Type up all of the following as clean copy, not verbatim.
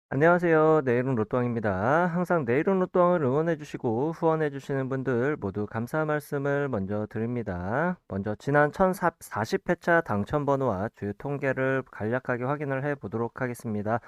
안녕하세요. 내일은 로또왕입니다. 항상 내일은 로또왕을 응원해주시고 후원해주시는 분들 모두 감사 말씀을 먼저 드립니다. 먼저 지난 1040회차 당첨번호와 주요 통계를 간략하게 확인을 해 보도록 하겠습니다.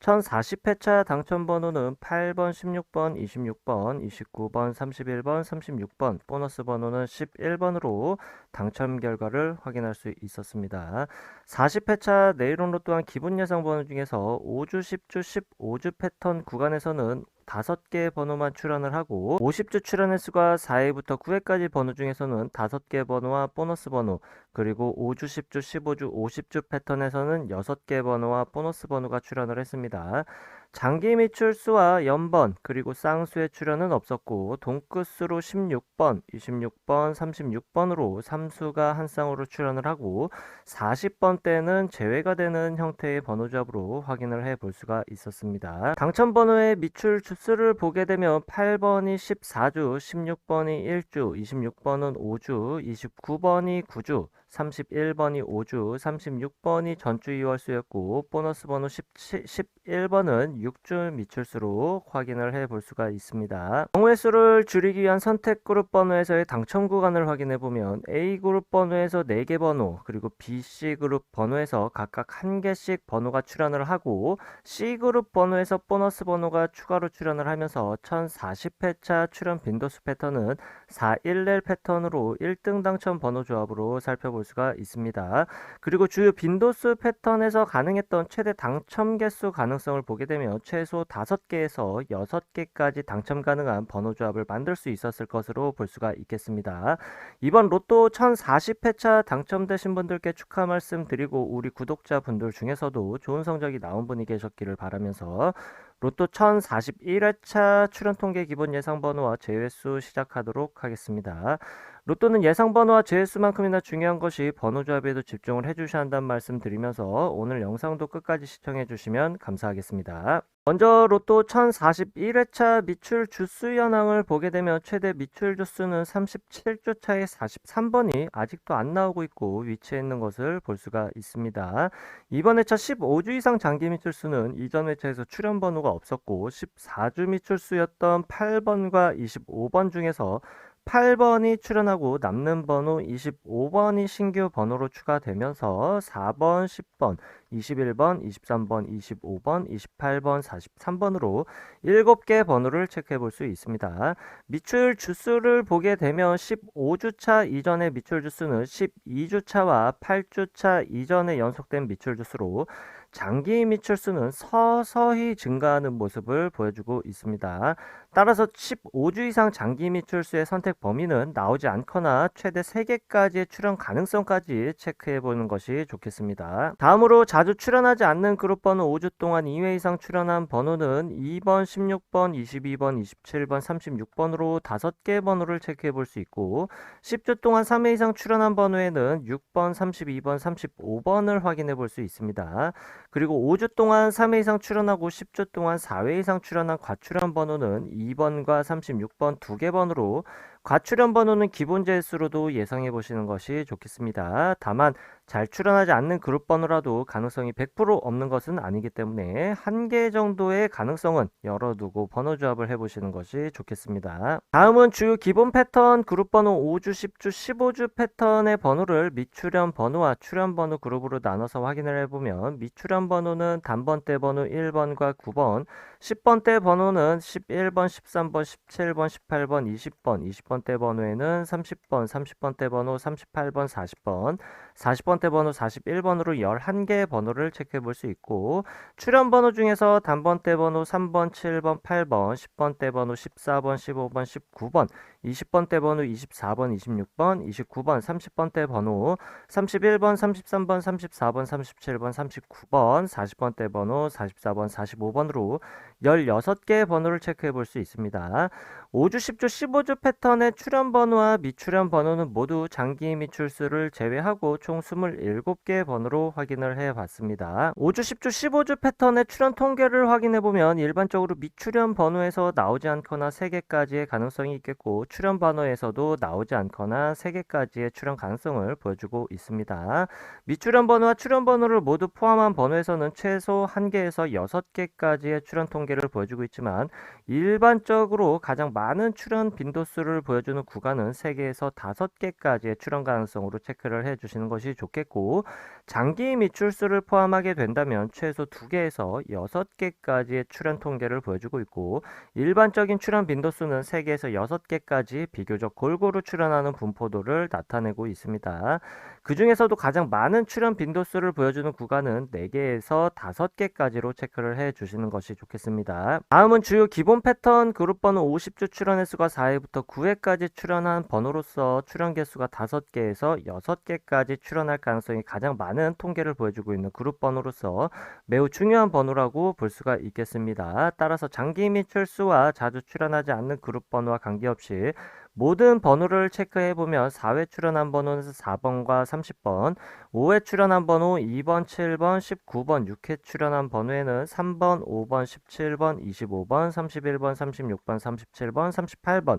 1040회차 당첨번호는 8번, 16번, 26번, 29번, 31번, 36번, 보너스 번호는 11번으로 당첨 결과를 확인할 수 있었습니다. 40회차 내일온로 또한 기본 예상 번호 중에서 5주, 10주, 15주 패턴 구간에서는 5개의 번호만 출현을 하고 50주 출현의 수가 4회부터 9회까지 번호 중에서는 5개 번호와 보너스 번호, 그리고 5주, 10주, 15주, 50주 패턴에서는 6개 번호와 보너스 번호가 출현을 했습니다. 장기 미출수와 연번 그리고 쌍수의 출현은 없었고 동끝수로 16번, 26번, 36번으로 3수가 한 쌍으로 출현을 하고 40번대는 제외가 되는 형태의 번호잡으로 확인을 해 볼 수가 있었습니다. 당첨 번호의 미출 주수를 보게 되면 8번이 14주, 16번이 1주, 26번은 5주, 29번이 9주, 31번이 5주, 36번이 전주 2월수였고 보너스 번호 11번은 6주 미출수로 확인을 해 볼 수가 있습니다. 경우의 수를 줄이기 위한 선택 그룹 번호에서의 당첨 구간을 확인해 보면 A 그룹 번호에서 4개 번호, 그리고 B, C 그룹 번호에서 각각 1개씩 번호가 출현을 하고 C 그룹 번호에서 보너스 번호가 추가로 출현을 하면서 1040회차 출현 빈도수 패턴은 411 패턴으로 1등 당첨 번호 조합으로 살펴볼 수가 있습니다. 그리고 주요 빈도수 패턴에서 가능했던 최대 당첨 개수 가능성을 보게 되면 최소 5개에서 6개까지 당첨 가능한 번호 조합을 만들 수 있었을 것으로 볼 수가 있겠습니다. 이번 로또 1040회차 당첨되신 분들께 축하 말씀드리고 우리 구독자분들 중에서도 좋은 성적이 나온 분이 계셨기를 바라면서 로또 1041회차 출연 통계 기본 예상 번호와 제외수 시작하도록 하겠습니다. 로또는 예상 번호와 제외수만큼이나 중요한 것이 번호 조합에도 집중을 해주셔야 한다는 말씀 드리면서 오늘 영상도 끝까지 시청해 주시면 감사하겠습니다. 먼저 로또 1041회차 미출 주수 현황을 보게 되면 최대 미출 주수는 37주 차의 43번이 아직도 안 나오고 있고 위치해 있는 것을 볼 수가 있습니다. 이번 회차 15주 이상 장기 미출수는 이전 회차에서 출현 번호가 없었고 14주 미출수였던 8번과 25번 중에서 8번이 출현하고 남는 번호 25번이 신규 번호로 추가되면서 4번, 10번, 21번, 23번, 25번, 28번, 43번으로 7개 번호를 체크해 볼 수 있습니다. 미출 주수를 보게 되면 15주차 이전의 미출 주수는 12주차와 8주차 이전에 연속된 미출 주수로 장기 미출수는 서서히 증가하는 모습을 보여주고 있습니다. 따라서 15주 이상 장기 미출수의 선택 범위는 나오지 않거나 최대 3개까지의 출현 가능성까지 체크해 보는 것이 좋겠습니다. 다음으로 자주 출현하지 않는 그룹 번호 5주 동안 2회 이상 출현한 번호는 2번, 16번, 22번, 27번, 36번으로 5개 번호를 체크해 볼 수 있고 10주 동안 3회 이상 출현한 번호에는 6번, 32번, 35번을 확인해 볼 수 있습니다. 그리고 5주 동안 3회 이상 출현하고 10주 동안 4회 이상 출현한 과출현 번호는 2번과 36번 2개 번호로 과출현 번호는 기본 재수로도 예상해 보시는 것이 좋겠습니다. 다만 잘 출현하지 않는 그룹 번호라도 가능성이 100% 없는 것은 아니기 때문에 한 개 정도의 가능성은 열어두고 번호 조합을 해보시는 것이 좋겠습니다. 다음은 주요 기본 패턴 그룹 번호 5주, 10주, 15주 패턴의 번호를 미출현 번호와 출현 번호 그룹으로 나눠서 확인을 해보면 미출현 번호는 단번대 번호 1번과 9번, 10번대 번호는 11번, 13번, 17번, 18번, 20번, 20번대 번호에는 30번, 30번대 번호 38번, 40번, 40번대 번호 41번으로 11개의 번호를 체크해 볼 수 있고 출현 번호 중에서 단번대 번호 3번, 7번, 8번, 10번대 번호 14번, 15번, 19번, 20번대 번호 24번, 26번, 29번, 30번대 번호 31번, 33번, 34번, 37번, 39번, 40번대 번호 44번, 45번으로 16개의 번호를 체크해 볼 수 있습니다. 5주, 10주, 15주 패턴의 출현 번호와 미출현 번호는 모두 장기 미출수를 제외하고 총 27개 번호로 확인을 해 봤습니다. 5주, 10주, 15주 패턴의 출현 통계를 확인해 보면 일반적으로 미출현 번호에서 나오지 않거나 3개까지의 가능성이 있겠고, 출현 번호에서도 나오지 않거나 3개까지의 출현 가능성을 보여주고 있습니다. 미출현 번호와 출현 번호를 모두 포함한 번호에서는 최소 1개에서 6개까지의 출현 통계를 보여주고 있지만, 일반적으로 가장 많은 출현 빈도수를 보여주는 구간은 3개에서 5개까지의 출현 가능성으로 체크를 해주시는 것이 좋겠고, 장기 미출수를 포함하게 된다면 최소 2개에서 6개까지의 출현 통계를 보여주고 있고, 일반적인 출현 빈도수는 3개에서 6개까지 비교적 골고루 출현하는 분포도를 나타내고 있습니다. 그 중에서도 가장 많은 출현 빈도수를 보여주는 구간은 4개에서 5개까지로 체크를 해주시는 것이 좋겠습니다. 다음은 주요 기본 패턴 그룹 번호 50주 출현 횟수가 4회부터 9회까지 출현한 번호로서 출현 개수가 5개에서 6개까지 출현할 가능성이 가장 많은 통계를 보여주고 있는 그룹 번호로서 매우 중요한 번호라고 볼 수가 있겠습니다. 따라서 장기 및 출수와 자주 출현하지 않는 그룹 번호와 관계없이 모든 번호를 체크해보면 4회 출현한 번호는 4번과 30번, 5회 출현한 번호 2번, 7번, 19번, 6회 출현한 번호에는 3번, 5번, 17번, 25번, 31번, 36번, 37번, 38번,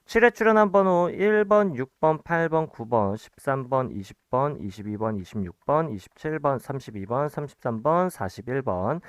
7회 출현한 번호 1번, 6번, 8번, 9번, 13번, 20번, 22번, 26번, 27번, 32번, 33번, 41번,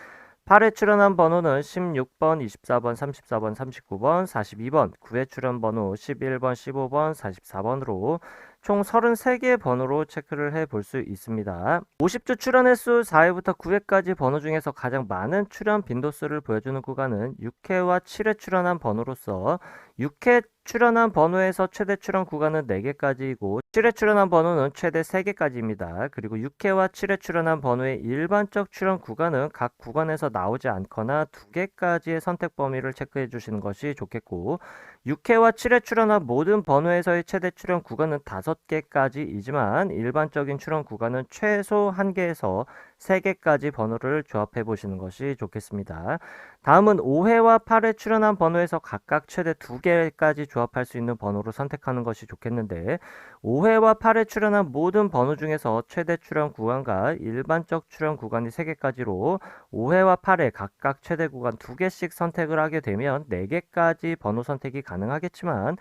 8회 출연한 번호는 16번, 24번, 34번, 39번, 42번, 9회 출연 번호 11번, 15번, 44번으로 총 33개의 번호로 체크를 해 볼 수 있습니다. 50주 출연 횟수 4회부터 9회까지 번호 중에서 가장 많은 출연 빈도수를 보여주는 구간은 6회와 7회 출연한 번호로서 6회 출연한 번호에서 최대 출연 구간은 4개까지이고 7회 출연한 번호는 최대 3개까지입니다. 그리고 6회와 7회 출연한 번호의 일반적 출연 구간은 각 구간에서 나오지 않거나 2개까지의 선택 범위를 체크해 주시는 것이 좋겠고, 6회와 7회 출연한 모든 번호에서의 최대 출연 구간은 5개까지이지만 일반적인 출연 구간은 최소 1개에서 3개까지 번호를 조합해 보시는 것이 좋겠습니다. 다음은 5회와 8회 출연한 번호에서 각각 최대 2개까지 조합할 수 있는 번호로 선택하는 것이 좋겠는데, 5회와 8회 출연한 모든 번호 중에서 최대 출연 구간과 일반적 출연 구간이 3개까지로 5회와 8회 각각 최대 구간 2개씩 선택을 하게 되면 4개까지 번호 선택이 가능하겠지만,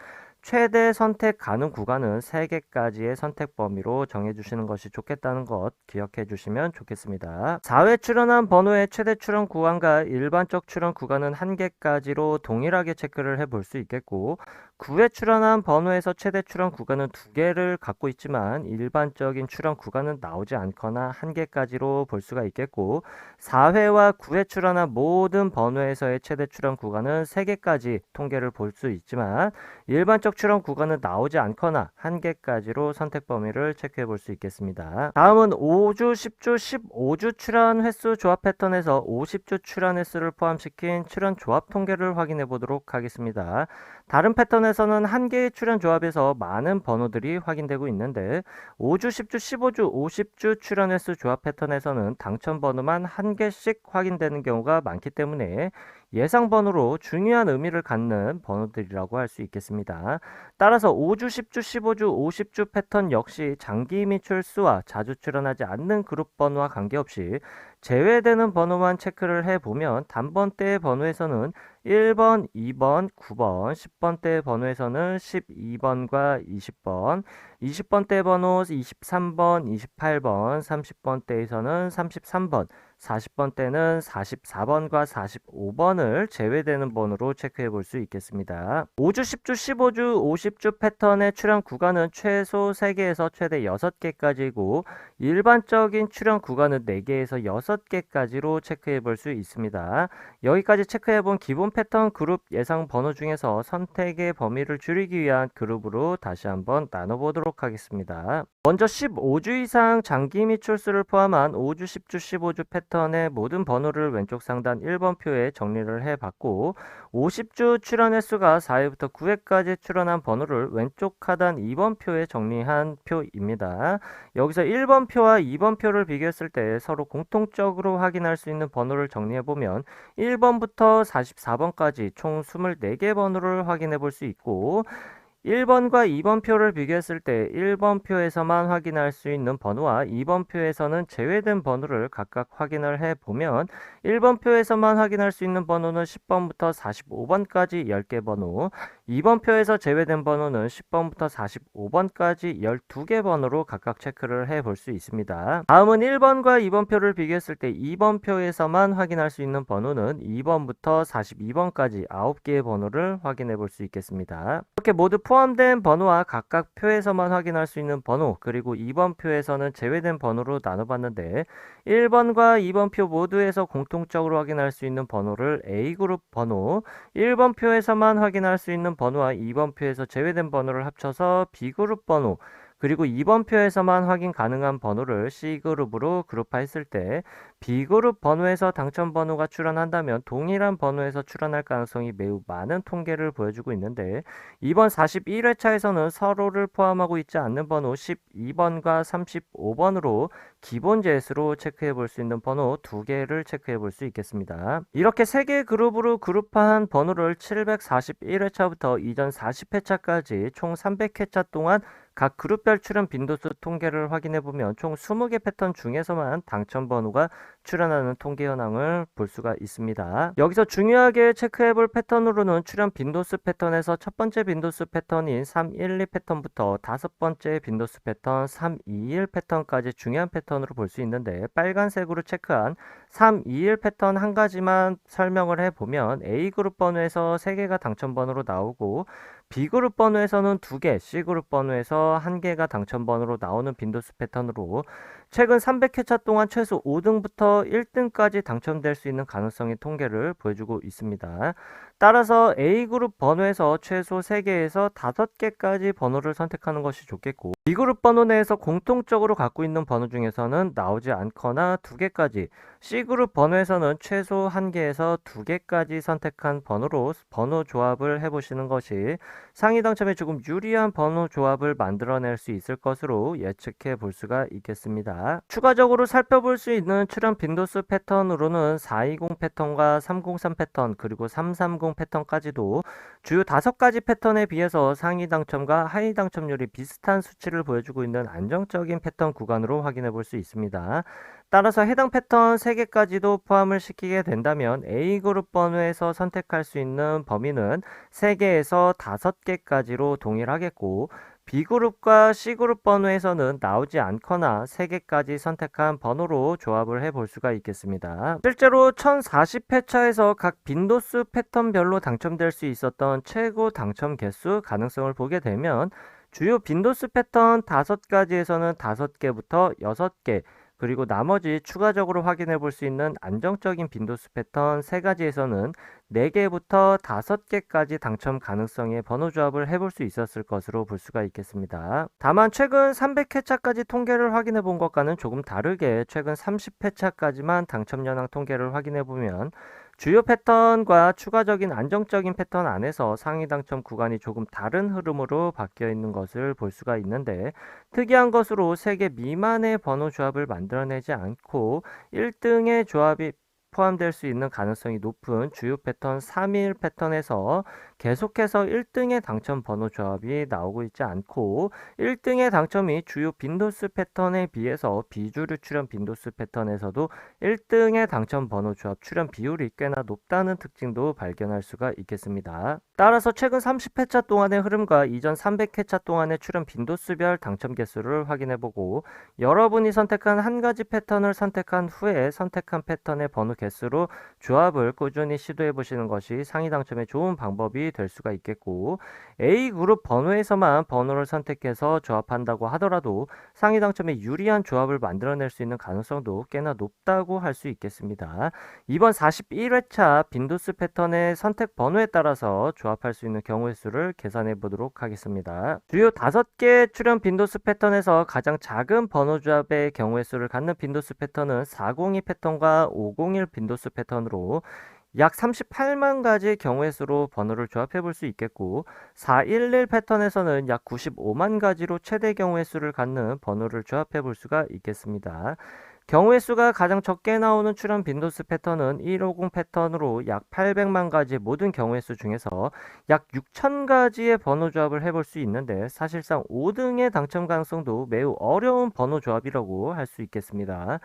최대 선택 가능 구간은 3개까지의 선택 범위로 정해주시는 것이 좋겠다는 것 기억해 주시면 좋겠습니다. 4회 출연한 번호의 최대 출연 구간과 일반적 출연 구간은 1개까지로 동일하게 체크를 해 볼 수 있겠고, 9회 출연한 번호에서 최대 출연 구간은 2개를 갖고 있지만 일반적인 출연 구간은 나오지 않거나 1개까지로 볼 수가 있겠고, 4회와 9회 출연한 모든 번호에서의 최대 출연 구간은 3개까지 통계를 볼 수 있지만 일반적 출연 구간은 나오지 않거나 1개까지로 선택 범위를 체크해 볼 수 있겠습니다. 다음은 5주, 10주, 15주 출연 횟수 조합 패턴에서 50주 출연 횟수를 포함시킨 출연 조합 통계를 확인해 보도록 하겠습니다. 다른 패턴에서는 1개의 출연 조합에서 많은 번호들이 확인되고 있는데, 5주, 10주, 15주, 50주 출연 횟수 조합 패턴에서는 당첨 번호만 1개씩 확인되는 경우가 많기 때문에 예상 번호로 중요한 의미를 갖는 번호들이라고 할 수 있겠습니다. 따라서 5주, 10주, 15주, 50주 패턴 역시 장기 및 출수와 자주 출연하지 않는 그룹 번호와 관계없이 제외되는 번호만 체크를 해보면 단번대의 번호에서는 1번, 2번, 9번, 10번대 번호에서는 12번과 20번, 20번대 번호 23번, 28번, 30번대에서는 33번, 40번대는 44번과 45번을 제외되는 번호로 체크해 볼 수 있겠습니다. 5주, 10주, 15주, 50주 패턴의 출현 구간은 최소 3개에서 최대 6개까지이고 일반적인 출현 구간은 4개에서 6개까지로 체크해 볼 수 있습니다. 여기까지 체크해 본 기본 패턴 그룹 예상 번호 중에서 선택의 범위를 줄이기 위한 그룹으로 다시 한번 나눠보도록 하겠습니다. 먼저 15주 이상 장기 및 출수를 포함한 5주, 10주, 15주 패턴의 모든 번호를 왼쪽 상단 1번 표에 정리를 해봤고, 50주 출연 횟수가 4회부터 9회까지 출연한 번호를 왼쪽 하단 2번 표에 정리한 표입니다. 여기서 1번 표와 2번 표를 비교했을 때 서로 공통적으로 확인할 수 있는 번호를 정리해보면 1번부터 44번까지 총 24개 번호를 확인해 볼 수 있고, 1번과 2번 표를 비교했을 때 1번 표에서만 확인할 수 있는 번호와 2번 표에서는 제외된 번호를 각각 확인을 해 보면 1번 표에서만 확인할 수 있는 번호는 10번부터 45번까지 10개 번호, 2번 표에서 제외된 번호는 10번부터 45번까지 12개 번호로 각각 체크를 해 볼 수 있습니다. 다음은 1번과 2번 표를 비교했을 때 2번 표에서만 확인할 수 있는 번호는 2번부터 42번까지 9개의 번호를 확인해 볼 수 있겠습니다. 이렇게 모두 포함된 번호와 각각 표에서만 확인할 수 있는 번호, 그리고 2번 표에서는 제외된 번호로 나눠봤는데 1번과 2번 표 모두에서 공통적으로 확인할 수 있는 번호를 A그룹 번호, 1번 표에서만 확인할 수 있는 번호와 2번 표에서 제외된 번호를 합쳐서 B그룹 번호, 그리고 2번 표에서만 확인 가능한 번호를 C그룹으로 그룹화했을 때 B그룹 번호에서 당첨 번호가 출현한다면 동일한 번호에서 출현할 가능성이 매우 많은 통계를 보여주고 있는데 이번 41회차에서는 서로를 포함하고 있지 않는 번호 12번과 35번으로 기본 재수로 체크해 볼 수 있는 번호 2개를 체크해 볼 수 있겠습니다. 이렇게 3개 그룹으로 그룹화한 번호를 741회차부터 이전 40회차까지 총 300회차 동안 각 그룹별 출현 빈도수 통계를 확인해 보면 총 20개 패턴 중에서만 당첨 번호가 출현하는 통계 현황을 볼 수가 있습니다. 여기서 중요하게 체크해 볼 패턴으로는 출현 빈도수 패턴에서 첫 번째 빈도수 패턴인 312 패턴부터 다섯 번째 빈도수 패턴 321 패턴까지 중요한 패턴으로 볼 수 있는데 빨간색으로 체크한 321 패턴 한 가지만 설명을 해보면 A그룹 번호에서 3개가 당첨 번호로 나오고 B그룹 번호에서는 2개, C그룹 번호에서 1개가 당첨 번호로 나오는 빈도수 패턴으로 최근 300회차 동안 최소 5등부터 1등까지 당첨될 수 있는 가능성의 통계를 보여주고 있습니다. 따라서 A그룹 번호에서 최소 3개에서 5개까지 번호를 선택하는 것이 좋겠고 B그룹 번호 내에서 공통적으로 갖고 있는 번호 중에서는 나오지 않거나 2개까지, C그룹 번호에서는 최소 1개에서 2개까지 선택한 번호로 번호 조합을 해보시는 것이 상위 당첨에 조금 유리한 번호 조합을 만들어낼 수 있을 것으로 예측해 볼 수가 있겠습니다. 추가적으로 살펴볼 수 있는 출현 빈도수 패턴으로는 420 패턴과 303 패턴 그리고 330 패턴까지도 주요 5가지 패턴에 비해서 상위 당첨과 하위 당첨률이 비슷한 수치를 보여주고 있는 안정적인 패턴 구간으로 확인해 볼 수 있습니다. 따라서 해당 패턴 3개까지도 포함을 시키게 된다면 A그룹 번호에서 선택할 수 있는 범위는 3개에서 5개까지로 동일하겠고 B그룹과 C그룹 번호에서는 나오지 않거나 3개까지 선택한 번호로 조합을 해볼 수가 있겠습니다. 실제로 1040회차에서 각 빈도수 패턴별로 당첨될 수 있었던 최고 당첨 개수 가능성을 보게 되면 주요 빈도수 패턴 5가지에서는 5개부터 6개, 그리고 나머지 추가적으로 확인해 볼 수 있는 안정적인 빈도수 패턴 3가지에서는 4개부터 5개까지 당첨 가능성의 번호 조합을 해볼 수 있었을 것으로 볼 수가 있겠습니다. 다만 최근 300회차까지 통계를 확인해 본 것과는 조금 다르게 최근 30회차까지만 당첨 현황 통계를 확인해 보면 주요 패턴과 추가적인 안정적인 패턴 안에서 상위 당첨 구간이 조금 다른 흐름으로 바뀌어 있는 것을 볼 수가 있는데 특이한 것으로 3개 미만의 번호 조합을 만들어내지 않고 1등의 조합이 포함될 수 있는 가능성이 높은 주요 패턴 3일 패턴에서 계속해서 1등의 당첨 번호 조합이 나오고 있지 않고 1등의 당첨이 주요 빈도수 패턴에 비해서 비주류 출현 빈도수 패턴에서도 1등의 당첨 번호 조합 출현 비율이 꽤나 높다는 특징도 발견할 수가 있겠습니다. 따라서 최근 30회차 동안의 흐름과 이전 300회차 동안의 출현 빈도수별 당첨 개수를 확인해보고 여러분이 선택한 한 가지 패턴을 선택한 후에 선택한 패턴의 번호 개수로 조합을 꾸준히 시도해 보시는 것이 상위 당첨에 좋은 방법이 될 수가 있겠고 A그룹 번호에서만 번호를 선택해서 조합한다고 하더라도 상위 당첨에 유리한 조합을 만들어낼 수 있는 가능성도 꽤나 높다고 할 수 있겠습니다. 이번 41회차 빈도수 패턴의 선택 번호에 따라서 조합할 수 있는 경우의 수를 계산해 보도록 하겠습니다. 주요 5개 출현 빈도수 패턴에서 가장 작은 번호 조합의 경우의 수를 갖는 빈도수 패턴은 402 패턴과 501 빈도수 패턴으로 약 38만 가지 경우의 수로 번호를 조합해 볼 수 있겠고 411 패턴에서는 약 95만 가지로 최대 경우의 수를 갖는 번호를 조합해 볼 수가 있겠습니다. 경우의 수가 가장 적게 나오는 출현 빈도수 패턴은 150 패턴으로 약 800만 가지의 모든 경우의 수 중에서 약 6천 가지의 번호 조합을 해볼 수 있는데 사실상 5등의 당첨 가능성도 매우 어려운 번호 조합이라고 할 수 있겠습니다.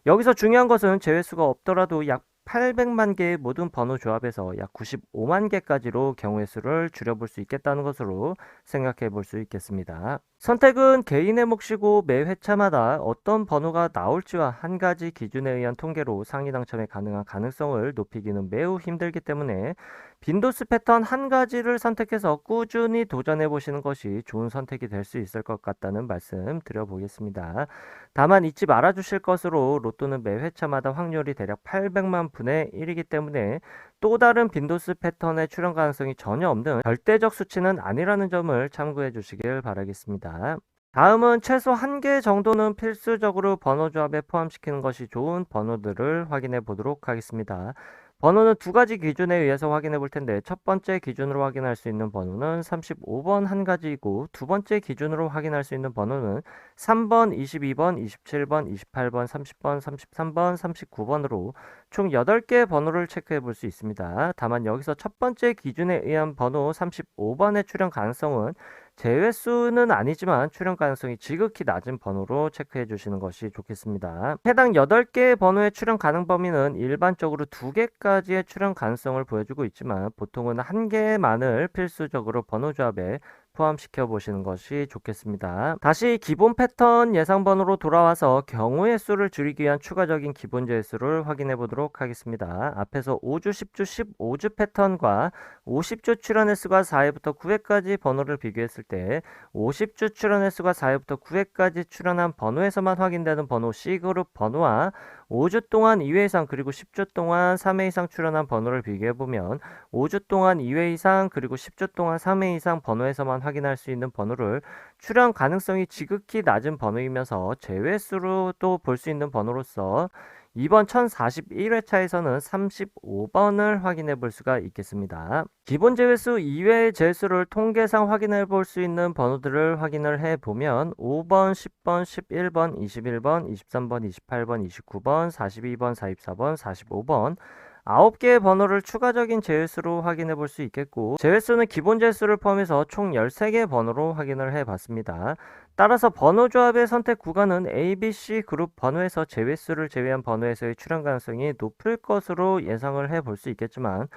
여기서 중요한 것은 제외수가 없더라도 약 800만 개의 모든 번호 조합에서 약 95만 개까지로 경우의 수를 줄여볼 수 있겠다는 것으로 생각해 볼 수 있겠습니다. 선택은 개인의 몫이고 매 회차마다 어떤 번호가 나올지와 한 가지 기준에 의한 통계로 상위 당첨에 가능한 가능성을 높이기는 매우 힘들기 때문에 빈도수 패턴 한 가지를 선택해서 꾸준히 도전해 보시는 것이 좋은 선택이 될 수 있을 것 같다는 말씀 드려보겠습니다. 다만 잊지 말아 주실 것으로 로또는 매 회차마다 확률이 대략 800만 분의 1이기 때문에 또 다른 빈도수 패턴의 출현 가능성이 전혀 없는 절대적 수치는 아니라는 점을 참고해 주시길 바라겠습니다. 다음은 최소 한 개 정도는 필수적으로 번호 조합에 포함시키는 것이 좋은 번호들을 확인해 보도록 하겠습니다. 번호는 두 가지 기준에 의해서 확인해 볼 텐데 첫 번째 기준으로 확인할 수 있는 번호는 35번 한 가지이고 두 번째 기준으로 확인할 수 있는 번호는 3번, 22번, 27번, 28번, 30번, 33번, 39번으로 총 8개의 번호를 체크해 볼 수 있습니다. 다만 여기서 첫 번째 기준에 의한 번호 35번의 출현 가능성은 제외수는 아니지만 출현 가능성이 지극히 낮은 번호로 체크해 주시는 것이 좋겠습니다. 해당 8개의 번호의 출현 가능 범위는 일반적으로 2개까지의 출현 가능성을 보여주고 있지만 보통은 1개만을 필수적으로 번호 조합에 포함시켜 보시는 것이 좋겠습니다. 다시 기본 패턴 예상 번호로 돌아와서 경우의 수를 줄이기 위한 추가적인 기본 제수를 확인해 보도록 하겠습니다. 앞에서 5주, 10주, 15주 패턴과 50주 출현 횟수가 4회부터 9회까지 번호를 비교했을 때 50주 출현 횟수가 4회부터 9회까지 출현한 번호에서만 확인되는 번호 C그룹 번호와 5주 동안 2회 이상 그리고 10주 동안 3회 이상 출현한 번호를 비교해보면 5주 동안 2회 이상 그리고 10주 동안 3회 이상 번호에서만 확인할 수 있는 번호를 출현 가능성이 지극히 낮은 번호이면서 제외수로도 볼 수 있는 번호로서 이번 1041회차에서는 35번을 확인해 볼 수가 있겠습니다. 기본 제외수 이외의 제수를 통계상 확인해 볼 수 있는 번호들을 확인을 해 보면 5번, 10번, 11번, 21번, 23번, 28번, 29번, 42번, 44번, 45번 9개의 번호를 추가적인 제외수로 확인해 볼 수 있겠고 제외수는 기본 제수를 포함해서 총 13개의 번호로 확인을 해 봤습니다. 따라서 번호 조합의 선택 구간은 A, B, C 그룹 번호에서 제외수를 제외한 번호에서의 출현 가능성이 높을 것으로 예상을 해 볼 수 있겠지만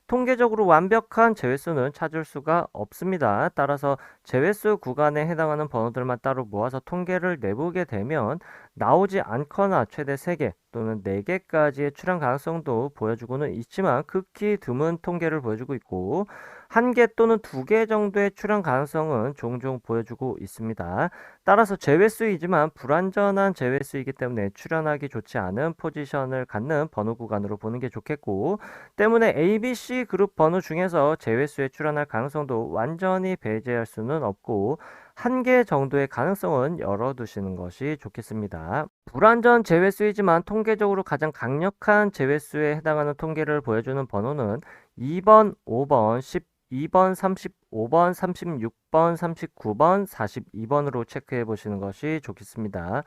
통계적으로 완벽한 제외수는 찾을 수가 없습니다. 따라서 제외수 구간에 해당하는 번호들만 따로 모아서 통계를 내보게 되면 나오지 않거나 최대 3개 또는 4개까지의 출현 가능성도 보여주고는 있지만 극히 드문 통계를 보여주고 있고 1개 또는 2개 정도의 출현 가능성은 종종 보여주고 있습니다. 따라서 제외수이지만 불완전한 제외수이기 때문에 출현하기 좋지 않은 포지션을 갖는 번호 구간으로 보는 게 좋겠고 때문에 A, B, C 그룹 번호 중에서 제외수에 출현할 가능성도 완전히 배제할 수는 없고 1개 정도의 가능성은 열어두시는 것이 좋겠습니다. 불완전 제외수이지만 통계적으로 가장 강력한 제외수에 해당하는 통계를 보여주는 번호는 2번, 5번, 12번, 35번, 36번, 39번, 42번으로 체크해 보시는 것이 좋겠습니다.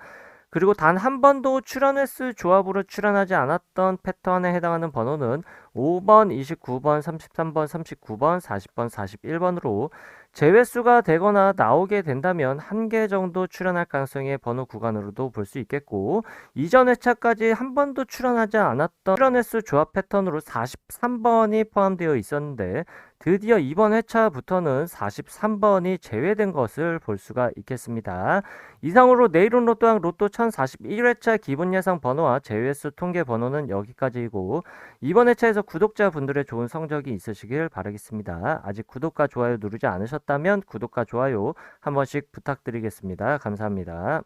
그리고 단 한 번도 출현 횟수 조합으로 출현하지 않았던 패턴에 해당하는 번호는 5번, 29번, 33번, 39번, 40번, 41번으로 제외수가 되거나 나오게 된다면 1개 정도 출현할 가능성의 번호 구간으로도 볼 수 있겠고 이전 회차까지 한 번도 출현하지 않았던 출현 횟수 조합 패턴으로 43번이 포함되어 있었는데 드디어 이번 회차부터는 43번이 제외된 것을 볼 수가 있겠습니다. 이상으로 내일은 로또왕 로또 1041회차 기본 예상 번호와 제외수 통계 번호는 여기까지이고 이번 회차에서 구독자분들의 좋은 성적이 있으시길 바라겠습니다. 아직 구독과 좋아요 누르지 않으셨다면 구독과 좋아요 한 번씩 부탁드리겠습니다. 감사합니다.